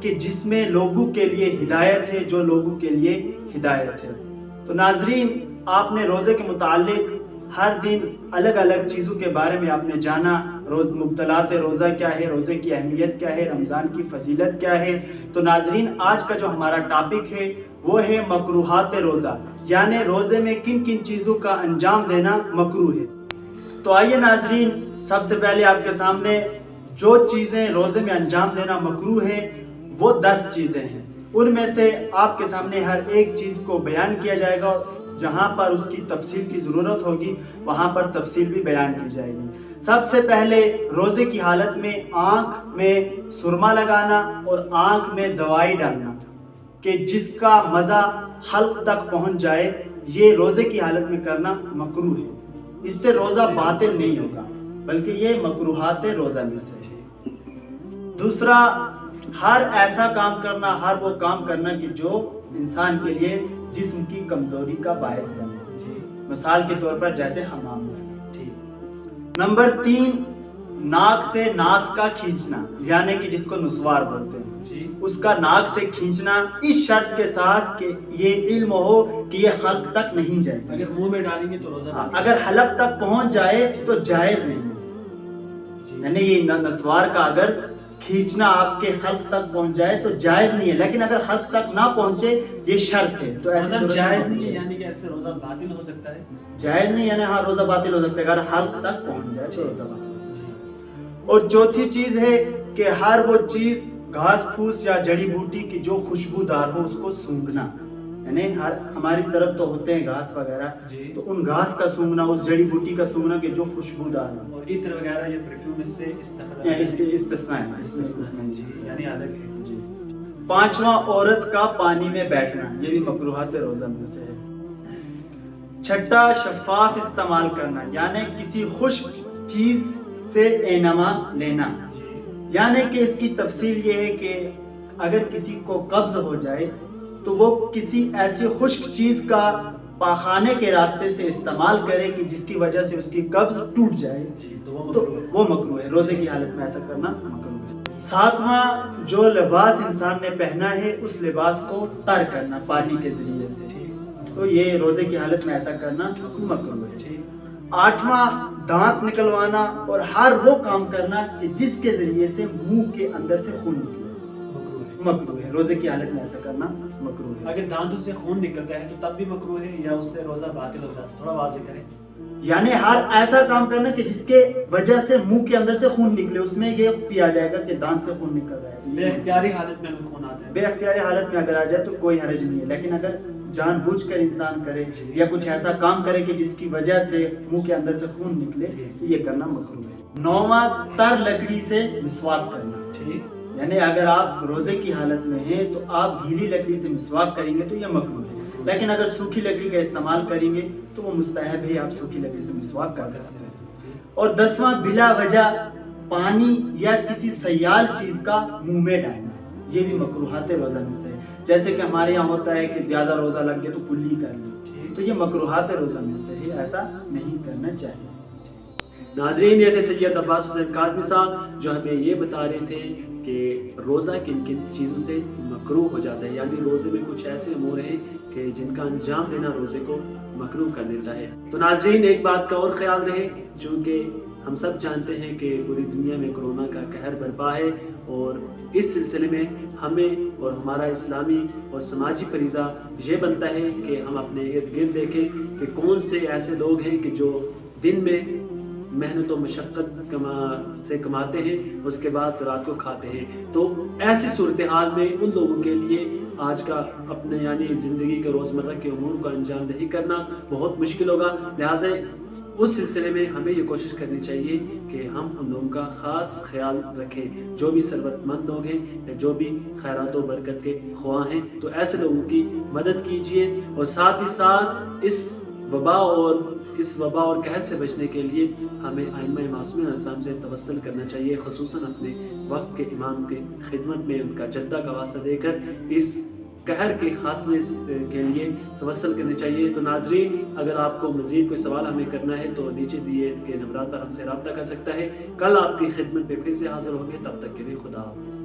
کہ جس میں لوگوں کے لیے ہدایت ہے، جو لوگوں کے لیے ہدایت ہے۔ تو ناظرین، آپ نے روزے کے متعلق ہر دن الگ الگ چیزوں کے بارے میں آپ نے جانا، روز مبطلات روزہ کیا ہے، روزے کی اہمیت کیا ہے، رمضان کی فضیلت کیا ہے۔ تو ناظرین، آج کا جو ہمارا ٹاپک ہے وہ ہے مکروہات روزہ، یعنی روزے میں کن کن چیزوں کا انجام دینا مکروہ ہے۔ تو آئیے ناظرین، سب سے پہلے آپ کے سامنے جو چیزیں روزے میں انجام دینا مکروہ ہے وہ 10 چیزیں ہیں۔ ان میں سے آپ کے سامنے ہر ایک چیز کو بیان کیا جائے گا، جہاں پر اس کی تفصیل کی ضرورت ہوگی وہاں پر تفصیل بھی بیان کی جائے گی۔ سب سے پہلے روزے کی حالت میں آنکھ میں سرما لگانا اور آنکھ میں دوائی ڈالنا کہ جس کا مزہ حلق تک پہنچ جائے، یہ روزے کی حالت میں کرنا مکروہ ہے۔ اس سے روزہ باطل نہیں ہوگا بلکہ یہ مکروہات روزہ میں سے ہے۔ دوسرا، ہر ایسا کام کرنا، ہر وہ کام کرنا کہ جو انسان کے لیے جسم کی کمزوری کا باعث بنے، مثال کے طور پر جیسے حمام میں۔ نمبر 3، ناک سے ناس کا کھینچنا، یعنی کہ جس کو نسوار بولتے ہیں، اس کا ناک سے کھینچنا اس شرط کے ساتھ کہ یہ علم ہو کہ یہ حلق تک نہیں جائے۔ اگر منہ میں ڈالیں گے تو روزہ اگر حلق تک پہنچ جائے تو جائز نہیں ہے، یعنی یہ نسوار کا اگر کھینچنا آپ کے حلق تک پہنچ جائے تو جائز نہیں ہے، لیکن اگر حلق تک نہ پہنچے یہ شرط ہے تو ایسا جائز نہیں ہے، یعنی کہ ایسے روزہ باطل ہو سکتا ہے۔ جائز نہیں یعنی ہاں روزہ باطل ہو سکتا ہے، اگر حلق تک پہنچ جائے تو روزہ باطل ہو سکتا ہے۔ اور چوتھی چیز ہے کہ ہر وہ چیز گھاس پھوس یا جڑی بوٹی کی جو خوشبودار ہو اس کو سونگھنا، یعنی ہماری طرف تو ہوتے ہیں گھاس وغیرہ، تو ان گھاس کا سونگھنا، اس جڑی بوٹی کا سونگھنا کہ جو خوشبودار ہو، اور عطر وغیرہ یہ پرفیوم اس سے استثناء ہے، یعنی الگ ہے۔ جی۔ 5واں، عورت کا پانی میں بیٹھنا، یہ بھی مکروہات روزہ میں سے ہے۔ 6، شفاف استعمال کرنا، یعنی کسی خشک چیز سے اینما لینا، یعنی کہ اس کی تفصیل یہ ہے کہ اگر کسی کو قبض ہو جائے تو وہ کسی ایسی خشک چیز کا پاخانے کے راستے سے استعمال کرے کہ جس کی وجہ سے اس کی قبض ٹوٹ جائے، تو وہ مکروہ ہے، روزے کی حالت میں ایسا کرنا مکروہ ہے۔ 7واں، جو لباس انسان نے پہنا ہے اس لباس کو تر کرنا پانی کے ذریعے سے، تو یہ روزے کی حالت میں ایسا کرنا مکروہ ہے۔ 8واں، دانت نکلوانا اور ہر وہ کام کرنا کہ جس کے ذریعے سے منہ کے اندر سے خون نکلے، مکروہ ہے، روزے کی حالت میں ایسا کرنا مکروہ ہے۔ اگر دانتوں سے خون نکلتا ہے تو تب بھی مکروہ ہے یا اس سے روزہ باطل ہو جاتا ہے؟ تھوڑا واضح کریں۔ یعنی ہر ایسا کام کرنا کہ جس کے وجہ سے منہ کے اندر سے خون نکلے، اس میں یہ پیا جائے گا کہ دانت سے خون نکل رہا ہے۔ بے اختیاری حالت میں خون آتا ہے، بے اختیاری حالت میں اگر آ جائے تو کوئی حرج نہیں ہے، لیکن اگر جان بوجھ کر انسان کرے یا کچھ ایسا کام کرے کہ جس کی وجہ سے منہ کے اندر سے خون نکلے تو یہ کرنا مکروہ ہے۔ 9واں، تر لکڑی سے مسواک کرنا، یعنی اگر آپ روزے کی حالت میں ہیں تو آپ گیلی لکڑی سے مسواک کریں گے تو یہ مکروہ ہے، لیکن اگر سوکھی لکڑی کا استعمال کریں گے تو وہ مستحب ہے، آپ سوکھی لکڑی سے مسواک کر سکتے ہیں۔ اور 10واں، بلا وجہ پانی یا کسی سیال چیز کا منہ میں ڈالنا، یہ بھی مکروہات روزہ میں سے ہے۔ جیسے کہ ہمارے یہاں ہوتا ہے کہ زیادہ روزہ لگ گیا تو کلی کر لی، تو یہ مکروہات روزہ میں سے ہے، ایسا نہیں کرنا چاہیے۔ ناظرین، یہ تھے سید عباس حسین کاظمی صاحب جو ہمیں یہ بتا رہے تھے کہ روزہ کن کن چیزوں سے مکروہ ہو جاتا ہے، یعنی روزے میں کچھ ایسے امور ہیں کہ جن کا انجام دینا روزے کو مکروہ کر دیتا ہے۔ تو ناظرین، ایک بات کا اور خیال رہے، چونکہ ہم سب جانتے ہیں کہ پوری دنیا میں کرونا کا قہر برپا ہے، اور اس سلسلے میں ہمیں اور ہمارا اسلامی اور سماجی فریضہ یہ بنتا ہے کہ ہم اپنے ارد گرد دیکھیں کہ کون سے ایسے لوگ ہیں کہ جو دن میں محنت و مشقت سے کماتے ہیں، اس کے بعد رات کو کھاتے ہیں۔ تو ایسی صورتحال میں ان لوگوں کے لیے آج کا اپنے یعنی زندگی کے روزمرہ کے امور کا انجام نہیں کرنا بہت مشکل ہوگا، لہٰذا اس سلسلے میں ہمیں یہ کوشش کرنی چاہیے کہ ہم لوگوں کا خاص خیال رکھیں، جو بھی ثروت مند لوگ ہیں یا جو بھی خیرات و برکت کے خواہاں ہیں تو ایسے لوگوں کی مدد کیجیے، اور ساتھ ہی ساتھ اس وبا اور قہر سے بچنے کے لیے ہمیں ائمہ معصومین علیہ السلام سے توسل کرنا چاہیے، خصوصاً اپنے وقت کے امام کے خدمت میں ان کا جدہ کا واسطہ دے کر اس قہر کے خاتمے کے لیے توسل کرنی چاہیے۔ تو ناظرین، اگر آپ کو مزید کوئی سوال ہمیں کرنا ہے تو نیچے دیے کے نمبرات پر ہم سے رابطہ کر سکتا ہے۔ کل آپ کی خدمت میں پھر سے حاضر ہوں گے، تب تک کے لیے خدا حافظ۔